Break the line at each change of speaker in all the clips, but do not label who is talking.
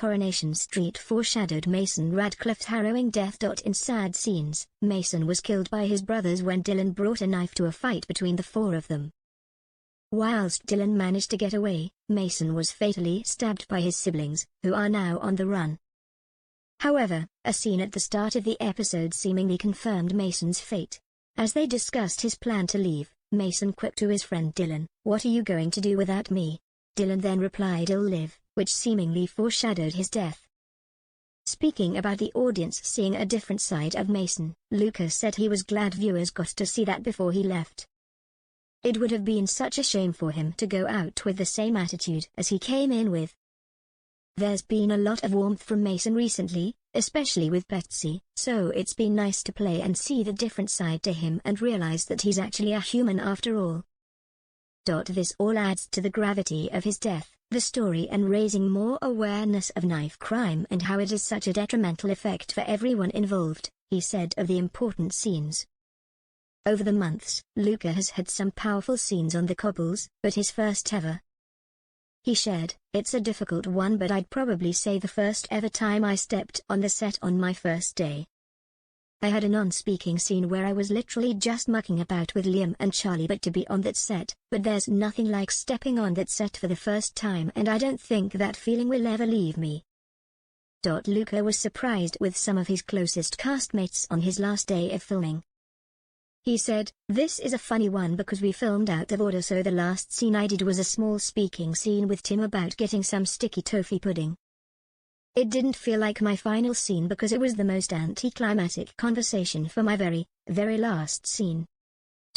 Coronation Street foreshadowed Mason Radcliffe's harrowing death. In sad scenes, Mason was killed by his brothers when Dylan brought a knife to a fight between the four of them. Whilst Dylan managed to get away, Mason was fatally stabbed by his siblings, who are now on the run. However, a scene at the start of the episode seemingly confirmed Mason's fate. As they discussed his plan to leave, Mason quipped to his friend Dylan, "What are you going to do without me?" Dylan then replied, "I'll live," which seemingly foreshadowed his death. Speaking about the audience seeing a different side of Mason, Lucas said he was glad viewers got to see that before he left. It would have been such a shame for him to go out with the same attitude as he came in with. There's been a lot of warmth from Mason recently, especially with Betsy, so it's been nice to play and see the different side to him and realize that he's actually a human after all. This all adds to the gravity of his death, the story, and raising more awareness of knife crime and how it is such a detrimental effect for everyone involved, he said of the important scenes. Over the months, Luca has had some powerful scenes on the cobbles, but his first ever. He shared, "It's a difficult one, but I'd probably say the first ever time I stepped on the set on my first day. I had a non-speaking scene where I was literally just mucking about with Liam and Charlie, but to be on that set, but there's nothing like stepping on that set for the first time, and I don't think that feeling will ever leave me." Luca was surprised with some of his closest castmates on his last day of filming. He said, "This is a funny one because we filmed out of order, so the last scene I did was a small speaking scene with Tim about getting some sticky toffee pudding. It didn't feel like my final scene because it was the most anticlimactic conversation for my very, very last scene.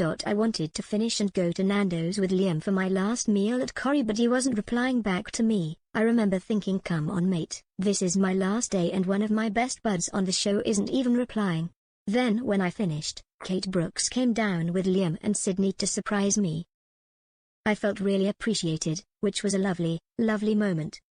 I wanted to finish and go to Nando's with Liam for my last meal at Corrie, but he wasn't replying back to me. I remember thinking, come on mate, this is my last day and one of my best buds on the show isn't even replying. Then when I finished, Kate Brooks came down with Liam and Sydney to surprise me. I felt really appreciated, which was a lovely, lovely moment."